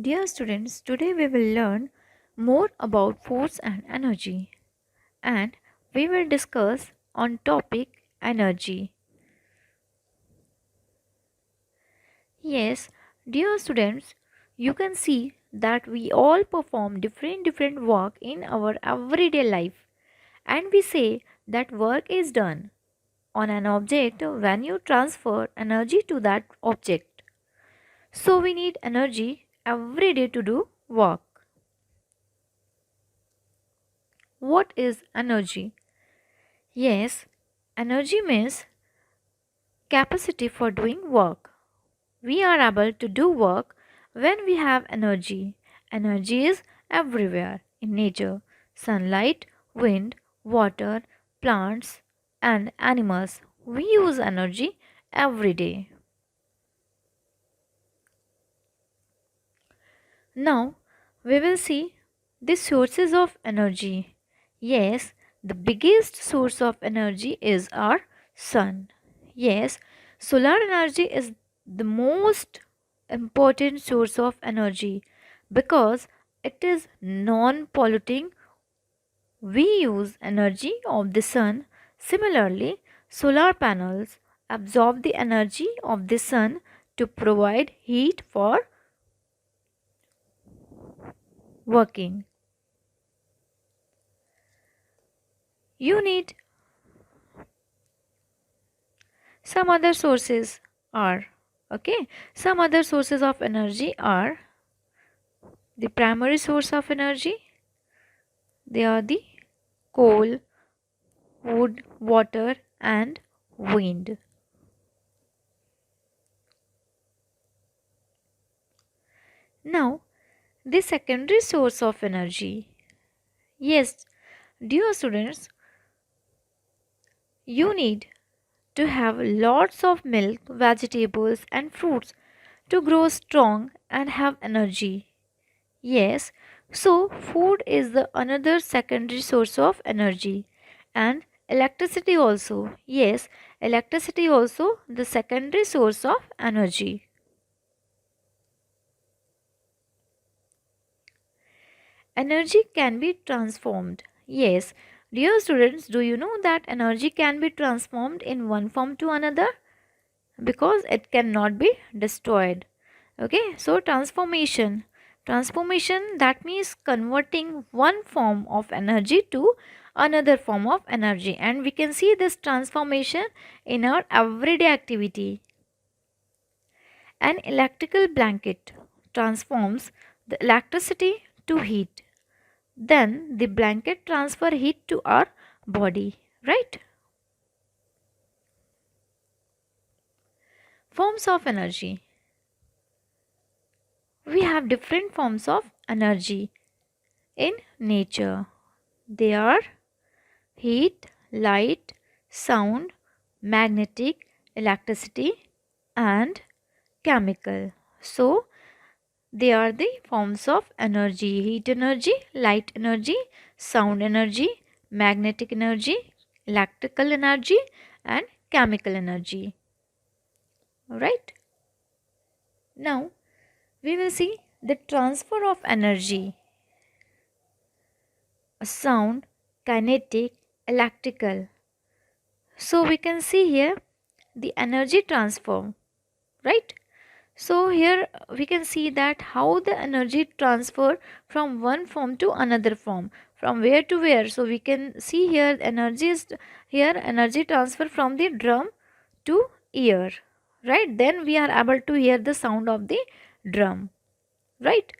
Dear students, today we will learn more about force and energy, and we will discuss on topic energy. Yes, dear students, you can see that we all perform different work in our everyday life, and we say that work is done on an object when you transfer energy to that object. So we need energy every day to do work. What is energy? Yes, energy means capacity for doing work. We are able to do work when we have energy. Energy is everywhere in nature: sunlight, wind, water, plants, and animals. We use energy every day. Now, we will see the sources of energy. Yes, the biggest source of energy is our sun. Yes, solar energy is the most important source of energy because it is non polluting. We use energy of the sun. Similarly, solar panels absorb the energy of the sun to provide heat for working. You need some other sources are okay. Some other sources of energy are the primary source of energy. They are the coal, wood, water, and wind. Now, the secondary source of energy. Yes, dear students, you need to have lots of milk, vegetables, and fruits to grow strong and have energy. Yes, so food is the another secondary source of energy, and electricity also. Yes, electricity also the secondary source of energy. Energy can be transformed. Yes, dear students, do you know that energy can be transformed in one form to another? Because it cannot be destroyed. Okay, so transformation, that means converting one form of energy to another form of energy, and we can see this transformation in our everyday activity. An electrical blanket transforms the electricity to heat, then the blanket transfer heat to our body, right? Forms of energy. We have different forms of energy in nature. They are heat, light, sound, magnetic, electricity, and chemical. So, they are the forms of energy: heat energy, light energy, sound energy, magnetic energy, electrical energy, and chemical energy. Right? Now, we will see the transfer of energy: sound, kinetic, electrical. So we can see here the energy transfer, right? So here we can see that how the energy transfer from one form to another form, from where to where. So we can see here energy is here energy transfer from the drum to ear, right? Then we are able to hear the sound of the drum, right?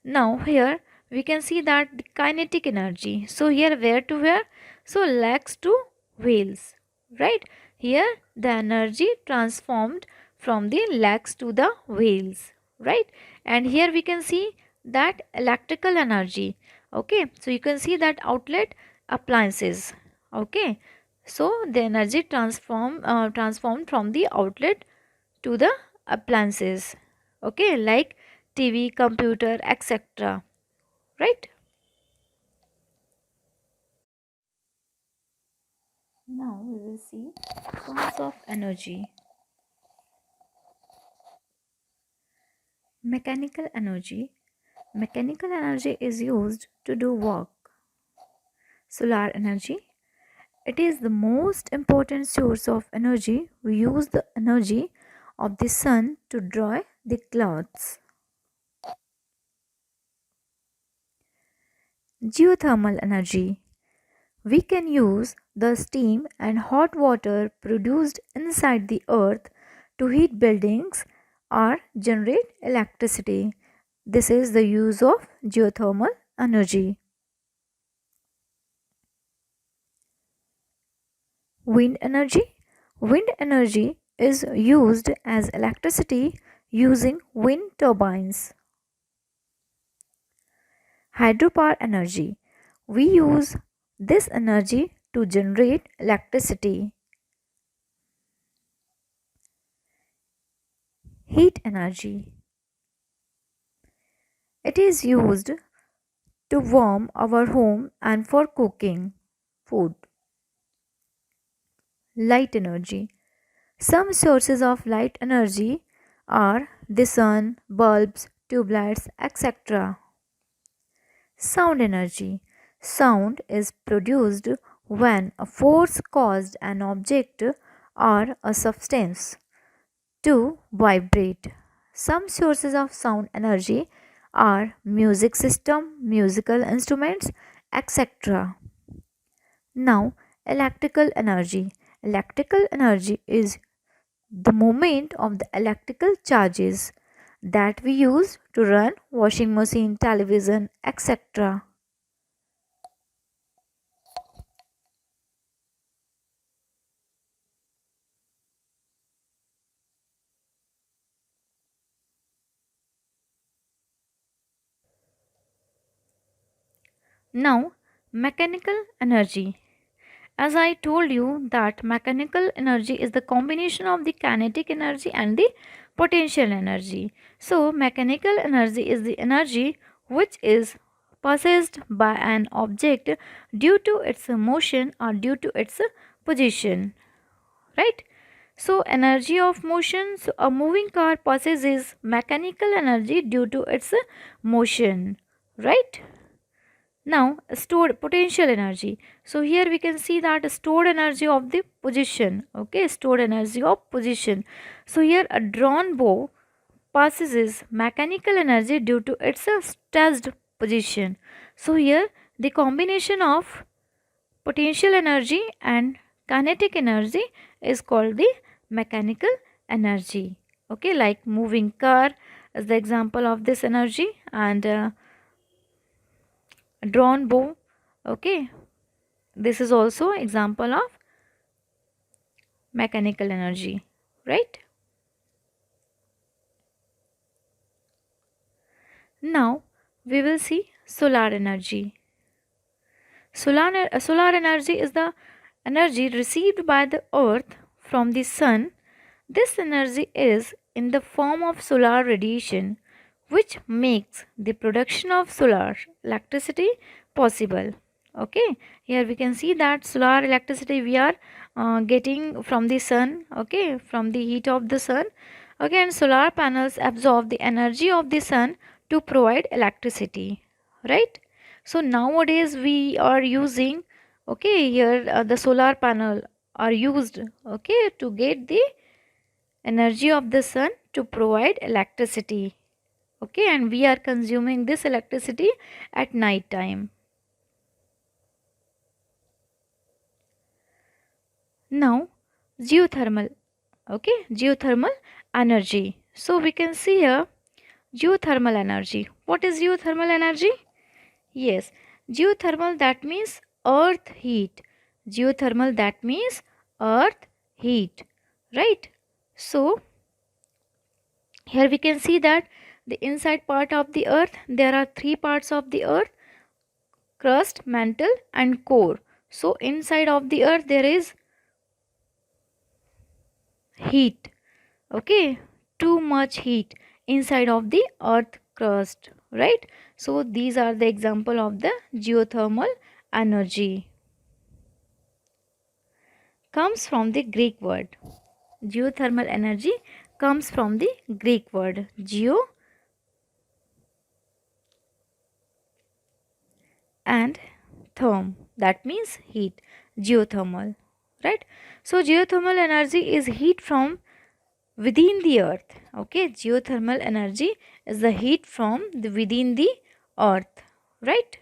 Now here we can see that the kinetic energy. So here where to where? So legs to wheels, right? Here the energy transformed from the legs to the wheels, right? And here we can see that electrical energy. Okay, so you can see that outlet appliances. Okay, so the energy transformed from the outlet to the appliances. Okay, like TV, computer, etc. Right? Now we will see forms of energy. Mechanical energy. Mechanical energy is used to do work. Solar energy. It is the most important source of energy. We use the energy of the sun to dry the clothes. Geothermal energy. We can use the steam and hot water produced inside the earth to heat buildings or generate electricity. This is the use of geothermal energy. Wind energy. Wind energy is used as electricity using wind turbines. Hydropower energy. We use this energy to generate electricity. Heat energy. It is used to warm our home and for cooking food. Light energy. Some sources of light energy are the sun, bulbs, tube lights, etc. Sound energy. Sound is produced when a force caused an object or a substance to vibrate. Some sources of sound energy are music system, musical instruments, etc. Now, electrical energy. Electrical energy is the movement of the electrical charges that we use to run washing machine, television, etc. Now, mechanical energy. As I told you that mechanical energy is the combination of the kinetic energy and the potential energy. So, mechanical energy is the energy which is possessed by an object due to its motion or due to its position, right? So, energy of motion, so a moving car possesses mechanical energy due to its motion, right? Now, stored potential energy. So, here we can see that stored energy of the position. Okay, stored energy of position. So, here a drawn bow passes mechanical energy due to its stressed position. So, here the combination of potential energy and kinetic energy is called the mechanical energy. Okay, like moving car is the example of this energy, and drawn bow. Okay, this is also example of mechanical energy, right? Now we will see solar energy. Solar energy is the energy received by the earth from the sun. This energy is in the form of solar radiation, which makes the production of solar electricity possible. Okay, here we can see that solar electricity we are getting from the sun, okay, from the heat of the sun. Okay, and solar panels absorb the energy of the sun to provide electricity, right? So nowadays we are using, okay, here the solar panel are used, okay, to get the energy of the sun to provide electricity, okay, and we are consuming this electricity at night time. Now, geothermal, okay, geothermal energy. So we can see here geothermal energy. What is geothermal energy? Yes, geothermal, that means earth heat. Geothermal, that means earth heat, right? So here we can see that the inside part of the earth, there are three parts of the earth: crust, mantle, and core. So inside of the earth there is heat, okay, too much heat inside of the earth crust, right? So these are the example of the geothermal energy. Comes from the Greek word. Geothermal energy comes from the Greek word geo, and therm, that means heat, geothermal, right? So geothermal energy is heat from within the earth. Okay, geothermal energy is the heat from within the earth, right?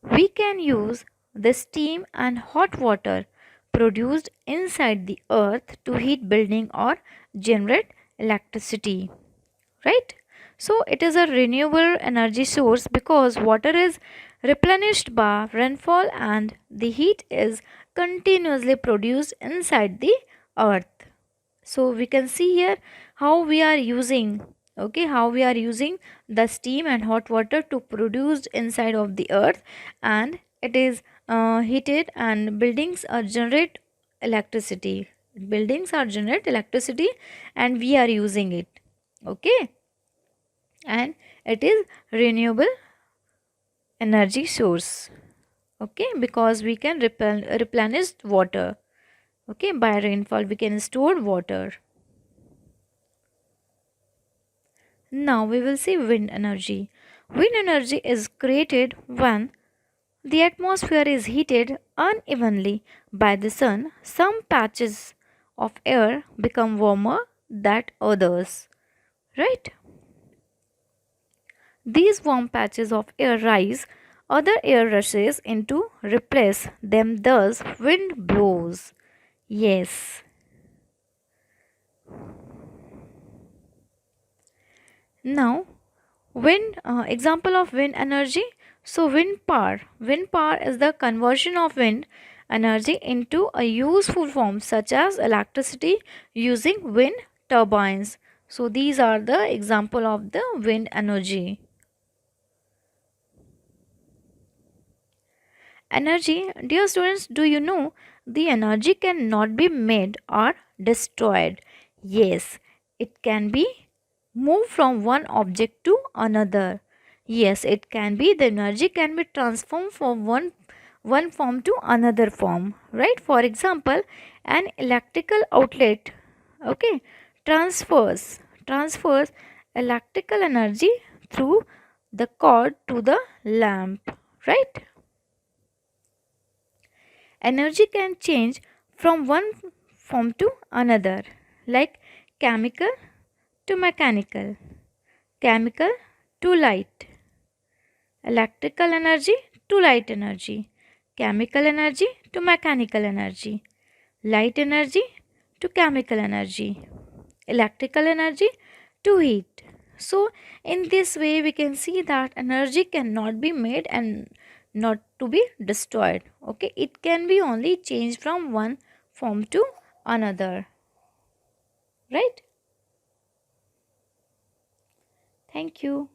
We can use the steam and hot water produced inside the earth to heat building or generate electricity, right? So it is a renewable energy source because water is replenished by rainfall and the heat is continuously produced inside the earth. So we can see here how we are using, okay, how we are using the steam and hot water to produce inside of the earth, and it is heated, and buildings are generate electricity and we are using it, okay, and it is renewable energy source, okay, because we can replenish water, okay, by rainfall we can store water. Now we will see wind energy. Wind energy is created when the atmosphere is heated unevenly by the sun. Some patches of air become warmer than others, right? These warm patches of air rise, other air rushes in to replace them, thus wind blows. Yes. Now wind, example of wind energy. So wind power is the conversion of wind energy into a useful form such as electricity using wind turbines. So these are the example of the wind energy. Energy, dear students, do you know the energy cannot be made or destroyed? Yes, it can be moved from one object to another. Yes, it can be, the energy can be transformed from one form to another form, right? For example, an electrical outlet, okay, transfers electrical energy through the cord to the lamp, right? Energy can change from one form to another, like chemical to mechanical, chemical to light, electrical energy to light energy, chemical energy to mechanical energy, light energy to chemical energy, electrical energy to heat. So, in this way, we can see that energy cannot be made and not to be destroyed. Okay, it can be only changed from one form to another, right? Thank you.